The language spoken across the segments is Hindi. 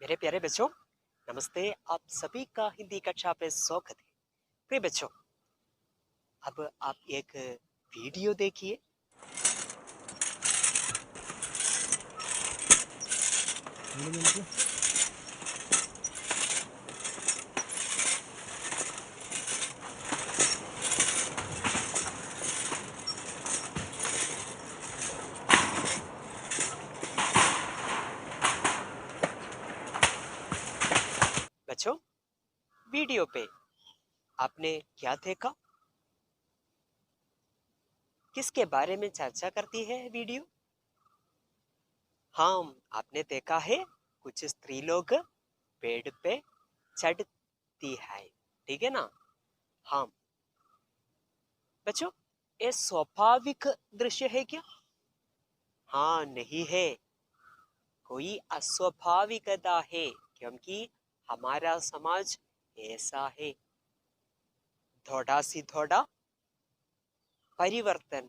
मेरे प्यारे बच्चों, नमस्ते। आप सभी का हिंदी कक्षा पे स्वागत है। प्रिय बच्चों, अब आप एक वीडियो देखिए। बच्चों, वीडियो पे आपने क्या देखा? किसके बारे में चर्चा करती है वीडियो? हाँ, आपने देखा है कुछ स्त्री लोग पेड़ पे चढ़ती है, ठीक है ना? हाँ बच्चों, ये स्वाभाविक दृश्य है क्या? हाँ, नहीं है। कोई अस्वाभाविकता है, क्योंकि हमारा समाज ऐसा है। थोड़ा सी थोड़ा परिवर्तन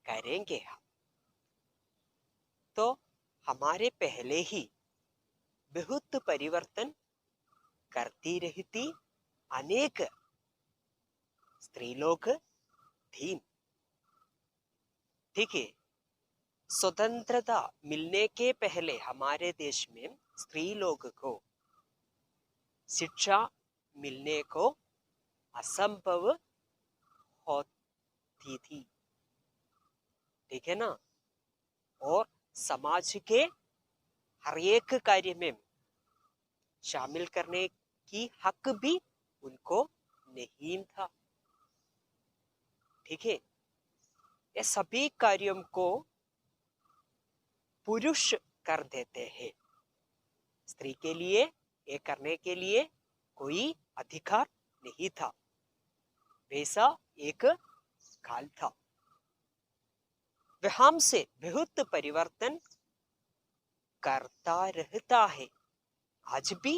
करेंगे हम तो हमारे पहले ही बहुत परिवर्तन करती रहती अनेक स्त्री लोग थी। ठीक है, स्वतंत्रता मिलने के पहले हमारे देश में स्त्री लोग को शिक्षा मिलने को असंभव होती थी, ठीक है ना? और समाज के हर एक कार्य में शामिल करने की हक भी उनको नहीं था। ठीक है, ये सभी कार्यों को पुरुष कर देते हैं। स्त्री के लिए ये करने के लिए कोई अधिकार नहीं था। वैसा एक काल था। वह हमसे बहुत परिवर्तन करता रहता है। आज भी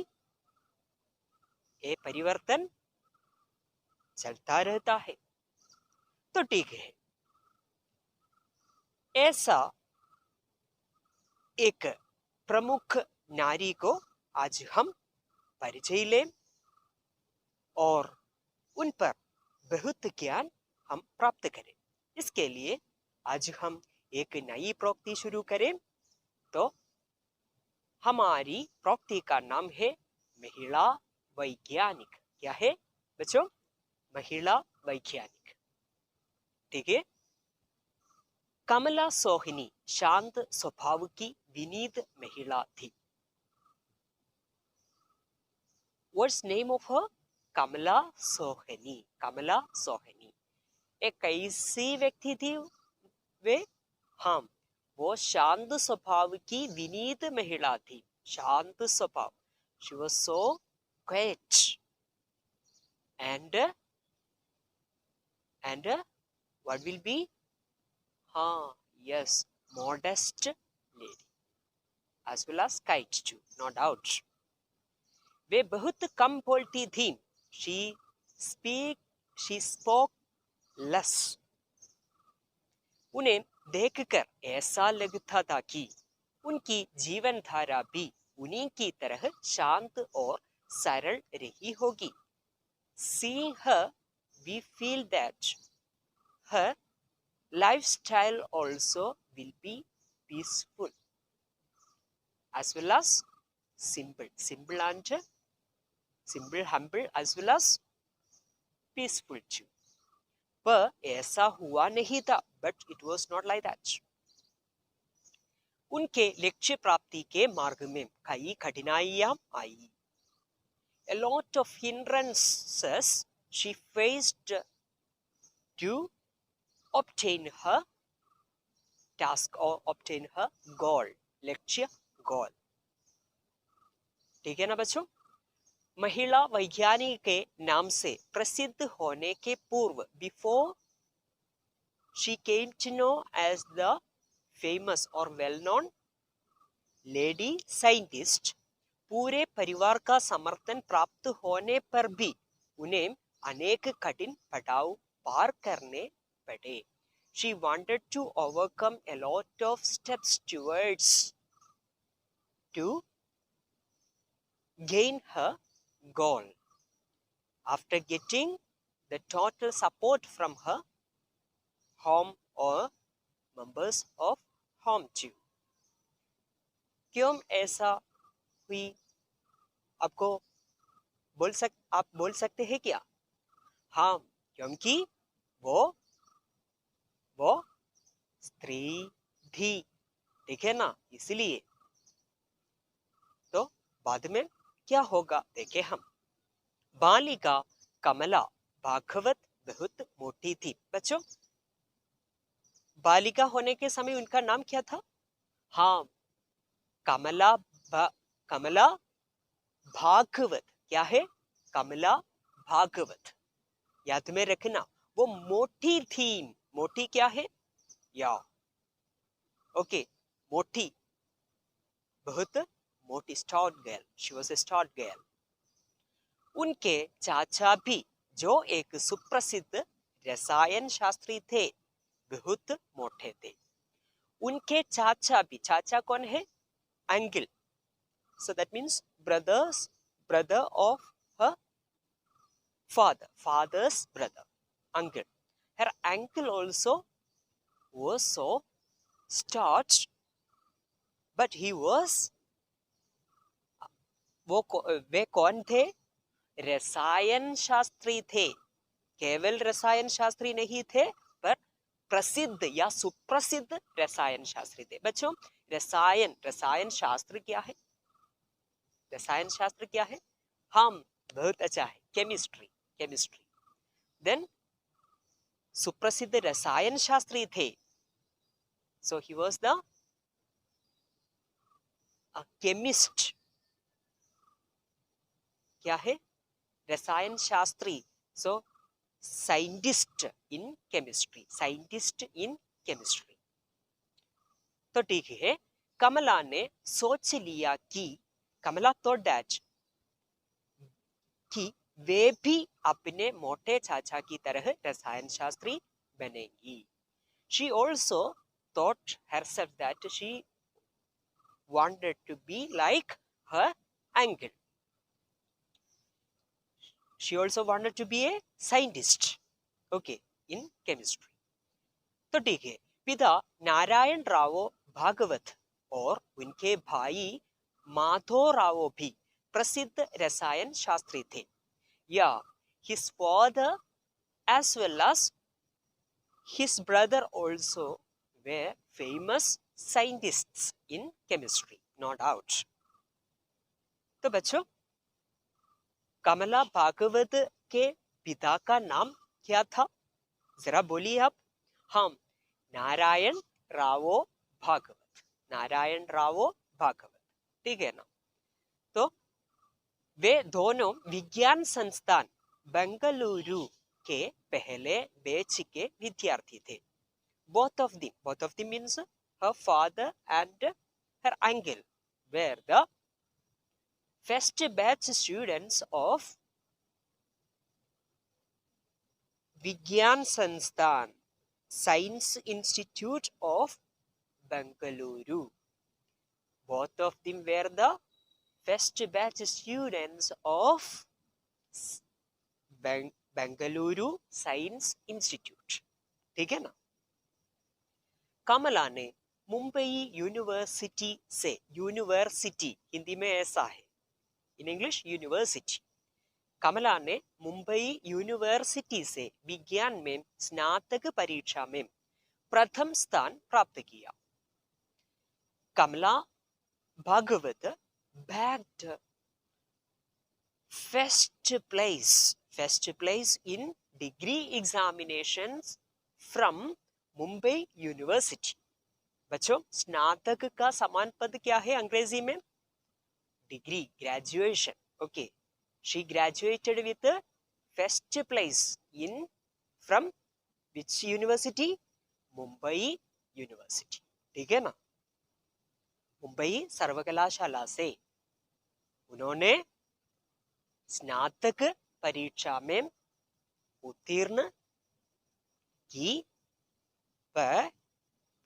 ये परिवर्तन चलता रहता है। तो ठीक है, ऐसा एक प्रमुख नारी को आज हम परिचय लें और उन पर बहुत ज्ञान हम प्राप्त करें। इसके लिए आज हम एक नई प्रोक्ति शुरू करें। तो हमारी प्रोक्ति का नाम है महिला वैज्ञानिक। क्या है बच्चों? महिला वैज्ञानिक। ठीक है। कमला सोहिनी शांत स्वभाव की विनीत महिला थी। What's name of her? Kamala Sohini. Kamala सोहिनी एक ऐसी व्यक्ति थी वे? हाँ, वो शांत स्वभाव की विनीत महिला थी। शांत स्वभाव। She was so quiet and what will be? हाँ, yes, modest lady as well as quiet too, no doubt. वे बहुत कम बोलती थी। She spoke less. उन्हें देखकर ऐसा लगता था कि उनकी जीवन धारा भी उन्हीं की तरह शांत और सरल रही होगी। Seeing her, we feel that her lifestyle also will be peaceful as well as simple. Simple and simple, humble as well as peaceful too. पर ऐसा हुआ नहीं था। But it was not like that. उनके लक्ष्य प्राप्ति के मार्ग में कई कठिनाइयां आई। A lot of hindrances she faced to obtain her task or obtain her goal. लक्ष्य, goal। ठीक है ना बच्चों? महिला वैज्ञानिक के नाम से प्रसिद्ध होने के पूर्व, before she came to know as the famous or well-known lady scientist, पूरे परिवार का समर्थन प्राप्त होने पर भी उन्हें अनेक कठिन पड़ाव पार करने पड़े। She wanted to overcome a lot of steps towards to gain her goal. After getting the total support from her home or members of home too. क्यों ऐसा हुई? आपको आप बोल सकते हैं क्या? हाँ, क्योंकि वो स्त्री थी, ठीक है ना, इसलिए। तो बाद में क्या होगा देखे हम। बालिका कमला भागवत बहुत मोटी थी। बच्चों, बालिका होने के समय उनका नाम क्या था? हाँ, कमला कमला भागवत। क्या है? कमला भागवत। याद में रखना, वो मोटी थी। मोटी क्या है? या ओके, मोटी, बहुत मोटी, stout girl, she was a stout girl. उनके चाचा भी, जो एक सुप्रसिद्ध रसायन शास्त्री थे, बहुत मोटे थे। उनके चाचा भी, चाचा कौन है? Uncle, so that means brother of her father's brother, uncle. Her uncle also was so starched, but he was, वे कौन थे? रसायन शास्त्री थे। केवल रसायन शास्त्री नहीं थे, पर प्रसिद्ध या सुप्रसिद्ध रसायन शास्त्री थे। बच्चों, रसायन शास्त्र क्या है? रसायन शास्त्र क्या है? हम, बहुत अच्छा है, केमिस्ट्री। देन सुप्रसिद्ध रसायन शास्त्री थे, सो ही वाज द केमिस्ट। क्या है? रसायन Shastri, so scientist in chemistry, तो ठीक है, कमला ने सोच लिया कि, कमला तो डैच कि वे भी अपने मोटे चाचा की तरह रसायन शास्त्री बनेंगी। She also thought herself that she wanted to be like her uncle. She also wanted to be a scientist, okay, in chemistry. तो ठीक है, पिता नारायण राव भागवत और उनके भाई माधव राव भी प्रसिद्ध रसायन शास्त्री थे। या his father as well as his brother also were famous scientists in chemistry, no doubt. तो बच्चों, कमला भागवत के पिता का नाम क्या था? जरा बोलिए आप। हम, नारायण राव भागवत, नारायण राव भागवत, ठीक है ना। तो वे दोनों विज्ञान संस्थान बेंगलुरु के पहले बैच के विद्यार्थी थे। both of them means her father and her uncle were the first batch students of Vigyan Sansthan Science Institute of Bengaluru. Both of them were the first batch students of Bengaluru Science Institute. ठीक है ना। कमला ने मुंबई यूनिवर्सिटी से, यूनिवर्सिटी हिंदी में ऐसा है, इन इंग्लिश यूनिवर्सिटी, कमला ने मुंबई यूनिवर्सिटी से विज्ञान में स्नातक परीक्षा में प्रथम स्थान प्राप्त किया। Kamala Bhagwat bagged first place in degree examinations from Mumbai university. बच्चों, स्नातक का समान पद क्या है अंग्रेजी में? Degree, graduation, okay. She graduated with first place in from which university? Mumbai university, ठीक है ना। मुंबई सर्वकलाशाला से उन्होंने स्नातक परीक्षा में उत्तीर्ण की, पर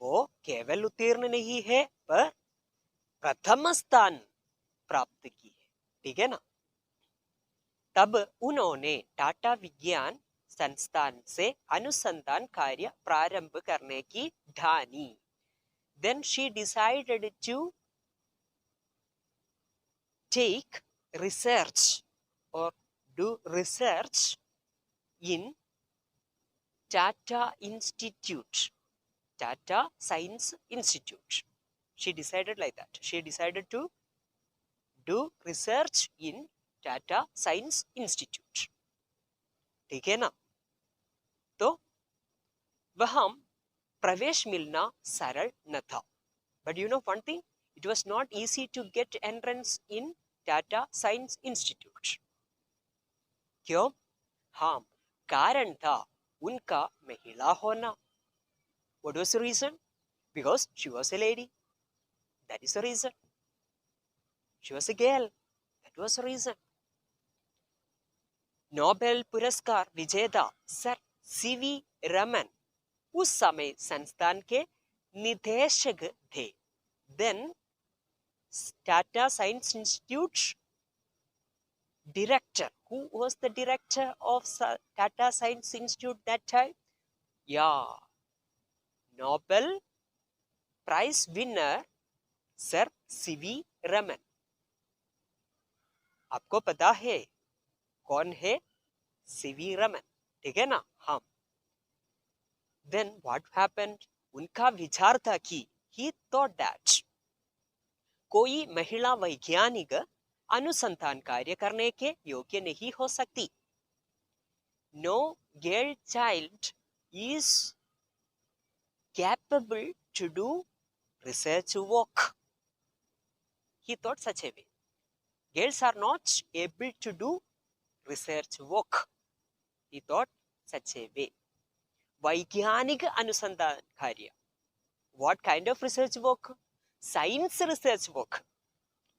वो केवल उत्तीर्ण नहीं है, पर प्रथम स्थान प्राप्त की है। ठीक है ना। तब उन्होंने टाटा विज्ञान संस्थान से अनुसंधान कार्य प्रारंभ करने की ठानी। Then she decided to take research or do research in Tata Institute, Tata Science Institute. She decided like that. She decided to do research in Tata Science Institute. ठीक है ना। तो वहां प्रवेश मिलना सरल न था। But you know one thing, it was not easy to get entrance in Tata Science Institute. क्यों? हाँ, कारण था उनका महिला होना। What was the reason? Because she was a lady. That is the reason. She was a girl. That was the reason. Nobel पुरस्कार विजेता सर सीवी रमन उस समय संस्थान के निदेशक थे। Then Tata Science Institute director. Who was the director of Tata Science Institute that time? Yeah, Nobel Prize winner sir CV Raman. आपको पता है कौन है सीवी रमन, ठीक है ना। हाँ। Then what happened? उनका विचार था कि he thought that कोई महिला वैज्ञानिक अनुसंधान कार्य करने के योग्य नहीं हो सकती। No girl child is capable to do research work. He thought such a way. Girls are not able to do research work. He thought such a way. वैज्ञानिक अनुसंधान कार्य. What kind of research work? Science research work.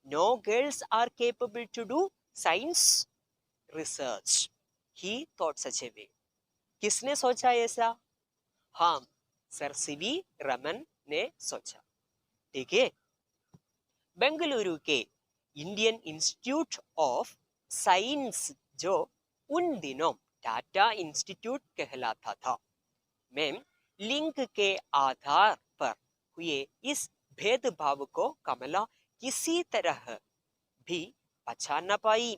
No girls are capable to do science research. He thought such a way. किसने सोचा ऐसा? हाँ, सर सीवी रमन ने सोचा। ठीक है। बेंगलुरु के इंडियन इंस्टीट्यूट ऑफ साइंस जो उन दिनों टाटा इंस्टीट्यूट कहलाता था, में लिंग के आधार पर हुए इस भेदभाव को कमला किसी तरह भी बचा न पाई।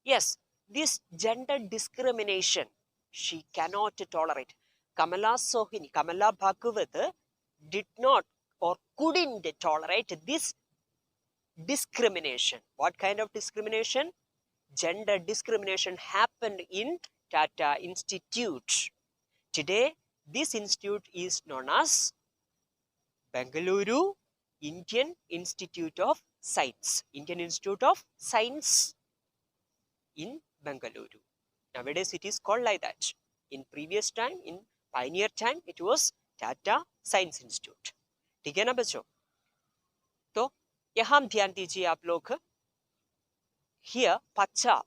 Yes, this gender discrimination she cannot tolerate. Kamala Sohini, Kamala Bhagavat did not or couldn't tolerate this discrimination. What kind of discrimination? Gender discrimination happened in Tata Institute. Today, this institute is known as Bengaluru Indian Institute of Science. Indian Institute of Science in Bengaluru. Nowadays, it is called like that. In previous time, in pioneer time, it was Tata Science Institute. ठीक है ना बच्चों? तो यहाँ ध्यान दीजिए आप लोग। Here, pacha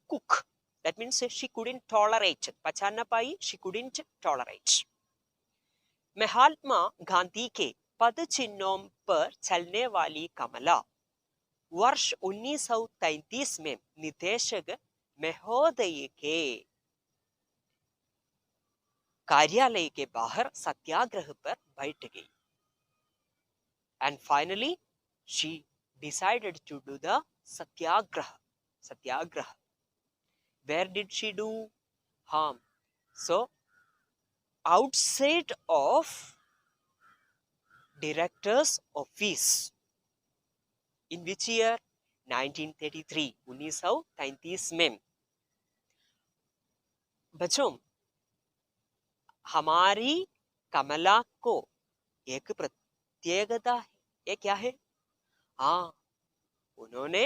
cook. That means she couldn't tolerate. पचा न पाई, she couldn't tolerate. Mahatma Gandhi के पद चिन्हों पर चलने वाली कमला वर्ष 1933 में निदेशक महोदय के कार्यालय के बाहर सत्याग्रह पर बैठ गई। And finally, she decided to do the satyagraha. Where did she do? So, outside of director's office. In which year? 1933. 1933 में। बच्चों, हमारी कमला को एक प्रत्येकता है। ये क्या है? हाँ, उन्होंने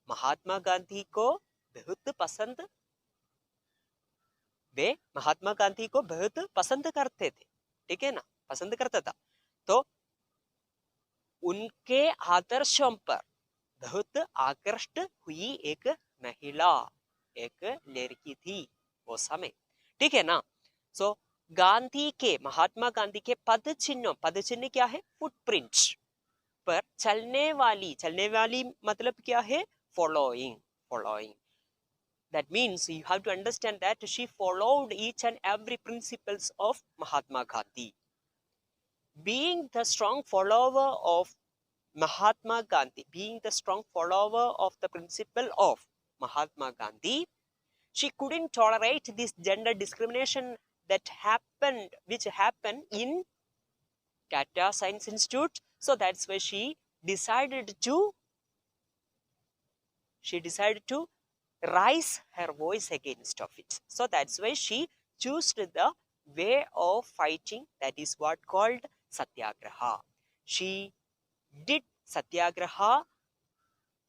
महात्मा गांधी को बहुत पसंद, वे महात्मा गांधी को बहुत पसंद करते थे। ठीक है ना, पसंद करता था। तो उनके आदर्शों पर बहुत आकृष्ट हुई एक महिला, एक लड़की थी वो समय। ठीक है ना। सो गांधी के, महात्मा गांधी के पद चिन्ह क्या है? फुटप्रिंट। पर चलने वाली मतलब क्या है? Following. That means you have to understand that she followed each and every principles of Mahatma Gandhi. Being the strong follower of Mahatma Gandhi, being the strong follower of the principle of Mahatma Gandhi, she couldn't tolerate this gender discrimination which happened in Tata Science Institute. So that's why she decided to raise her voice against of it. So that's why she chose the way of fighting, that is what called Satyagraha. She did Satyagraha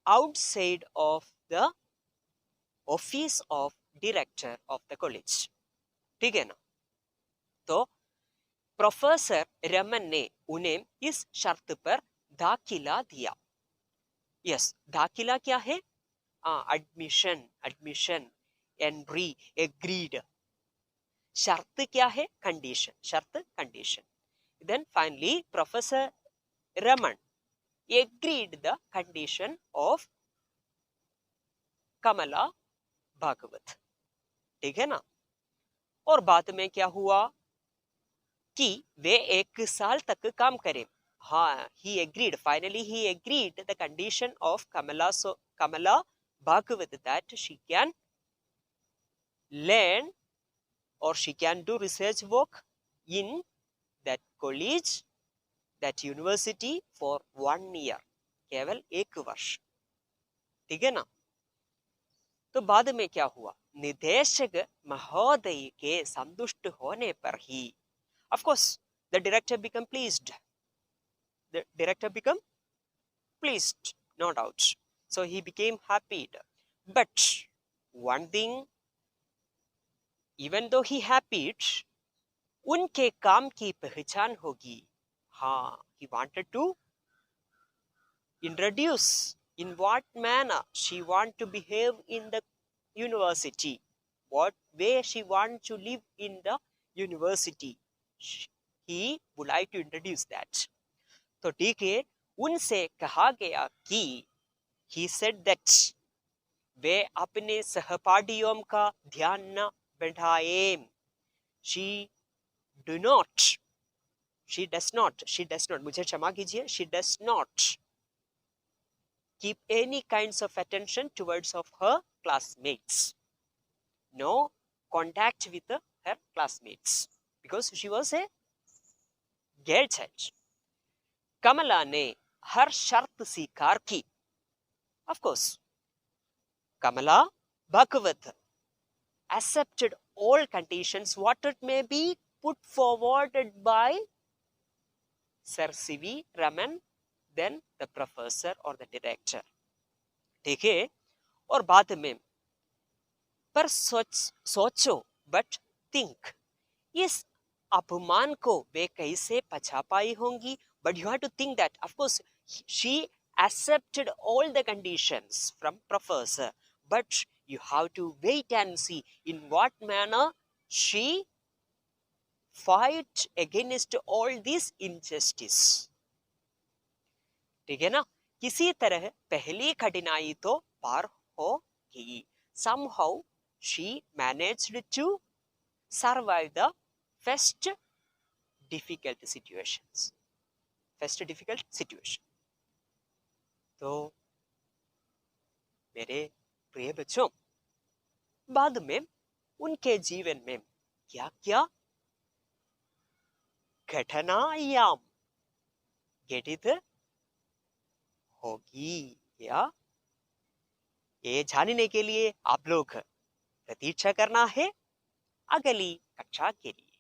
outside of the office of director of the college. ठीक है ना? तो प्रोफेसर रमन ने उन्हें इस शर्त पर दाखिला दिया. यस, दाखिला क्या है? Admission, entry, agreed. शर्त क्या है? कंडीशन. शर्त, condition. Then finally Professor Raman agreed the condition of कमला भागवत. ठीक है ना? और बाद में क्या हुआ कि वे 1 साल तक काम करें. हाँ, finally he agreed the condition of Kamala Bhagavat, that she can learn or she can do research work in that college, that university for 1 year, केवल 1 वर्ष. ठीक है ना? तो बाद में क्या हुआ? निदेशक महोदय के संतुष्ट होने पर ही, of course, the director became pleased. No doubt. So he became happy. But one thing, even though he happy, उनके काम की पहचान होगी. हाँ, he wanted to introduce in what manner she want to behave in the university, what way she want to live in the university. He would like to introduce that. तो ठीक है, उनसे कहा गया कि he said that वे अपने सहपाठियों का ध्यान न बढ़ाएं. She does not, मुझे क्षमा कीजिए, she does not keep any kinds of attention towards of her classmates. No contact with her classmates because she was a girl child. कमला ने हर शर्त स्वीकार की. Of course, Kamala Bhagavat accepted all conditions what it may be put forwarded by Sir C.V. Raman, then the professor or the director. ठीक है? और बाद में पर सोचो, but think, इस अपमान को वे कैसे पचा पाई होंगी? But you have to think that, of course, she accepted all the conditions from professor, but you have to wait and see in what manner she fight against all this injustice. ठीक है ना? किसी तरह पहली कठिनाई तो पार हो गई. Somehow she managed to survive the first difficult situation. तो मेरे प्रिय बच्चों, बाद में उनके जीवन में क्या क्या घटनाएं घटित होगी, या ये जानने के लिए आप लोग प्रतीक्षा करना है अगली कक्षा के लिए.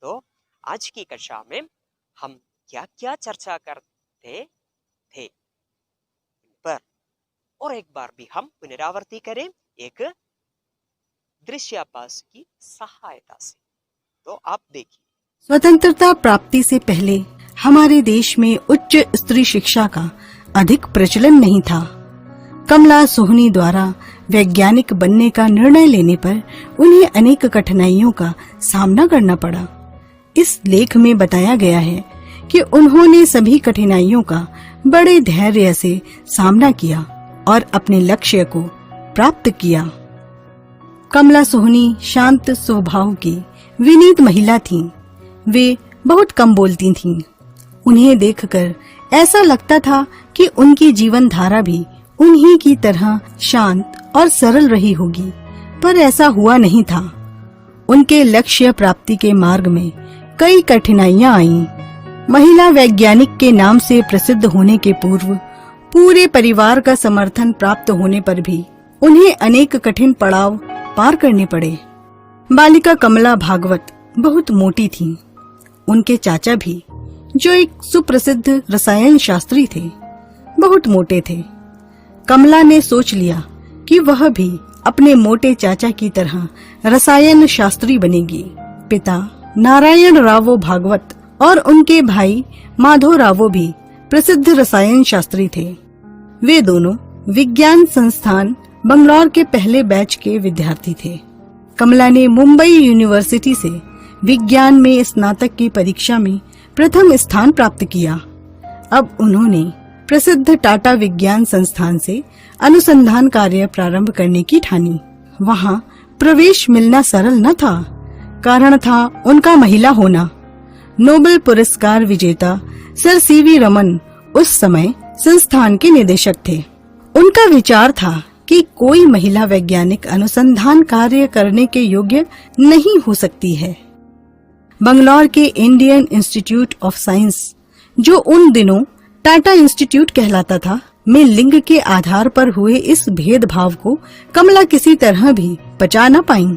तो आज की कक्षा में हम क्या क्या चर्चा करते थे पर और एक बार भी हम पुनरावृत्ति करें एक दृश्याभास की सहायता से. तो आप देखिए. स्वतंत्रता प्राप्ति से पहले हमारे देश में उच्च स्त्री शिक्षा का अधिक प्रचलन नहीं था. कमला सोहनी द्वारा वैज्ञानिक बनने का निर्णय लेने पर उन्हें अनेक कठिनाइयों का सामना करना पड़ा. इस लेख में बताया गया है कि उन्होंने सभी कठिनाइयों का बड़े धैर्य से सामना किया और अपने लक्ष्य को प्राप्त किया। कमला सोहनी शांत स्वभाव की विनीत महिला थीं। वे बहुत कम बोलती थीं। उन्हें देखकर ऐसा लगता था कि उनकी जीवन धारा भी उन्हीं की तरह शांत और सरल रही होगी, पर ऐसा हुआ नहीं था। उनके लक्ष्य प्राप्ति के मार्ग में कई कठिनाइयां आईं। महिला वैज्ञानिक के नाम से प्रसिद्ध होने के पूर्व पूरे परिवार का समर्थन प्राप्त होने पर भी उन्हें अनेक कठिन पड़ाव पार करने पड़े। बालिका कमला भागवत बहुत मोटी थीं। उनके चाचा भी, जो एक सुप्रसिद्ध रसायन शास्त्री थे, बहुत मोटे थे। कमला ने सोच लिया कि वह भी अपने मोटे चाचा की तरह रसायन शास्त्री बनेगी। पिता नारायण रावो भागवत और उनके भाई माधव रावो भी प्रसिद्ध रसायन शास्त्री थे। वे दोनों विज्ञान संस्थान बंगलौर के पहले बैच के विद्यार्थी थे। कमला ने मुंबई यूनिवर्सिटी से विज्ञान में स्नातक की परीक्षा में प्रथम स्थान प्राप्त किया। अब उन्होंने प्रसिद्ध टाटा विज्ञान संस्थान से अनुसंधान कार्य प्रारंभ करने की ठानी। वहाँ प्रवेश मिलना सरल न था। कारण था उनका महिला होना। नोबेल पुरस्कार विजेता सर सीवी रमन उस समय संस्थान के निदेशक थे। उनका विचार था कि कोई महिला वैज्ञानिक अनुसंधान कार्य करने के योग्य नहीं हो सकती है। बंगलौर के इंडियन इंस्टीट्यूट ऑफ साइंस, जो उन दिनों टाटा इंस्टीट्यूट कहलाता था, में लिंग के आधार पर हुए इस भेदभाव को कमला किसी तरह भी पचा न पाईं।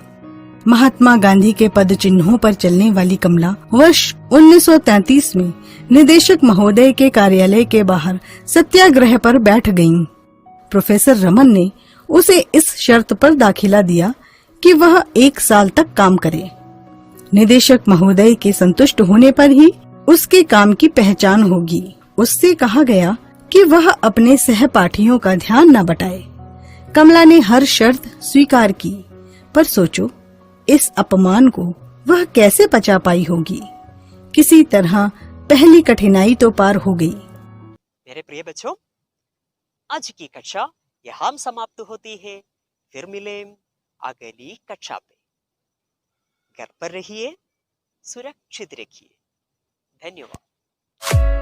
महात्मा गांधी के पद चिन्हों पर चलने वाली कमला वर्ष 1933 में निदेशक महोदय के कार्यालय के बाहर सत्याग्रह पर बैठ गईं। प्रोफेसर रमन ने उसे इस शर्त पर दाखिला दिया कि वह 1 साल तक काम करे। निदेशक महोदय के संतुष्ट होने पर ही उसके काम की पहचान होगी। उससे कहा गया कि वह अपने सहपाठियों का ध्यान न बटाए। कमला ने हर शर्त स्वीकार की, पर सोचो इस अपमान को वह कैसे पचा पाई होगी। किसी तरह पहली कठिनाई तो पार हो गई। मेरे प्रिय बच्चों, आज की कक्षा यहाँ समाप्त होती है। फिर मिलें अगली कक्षा पे। घर पर रहिए, सुरक्षित रखिए। धन्यवाद।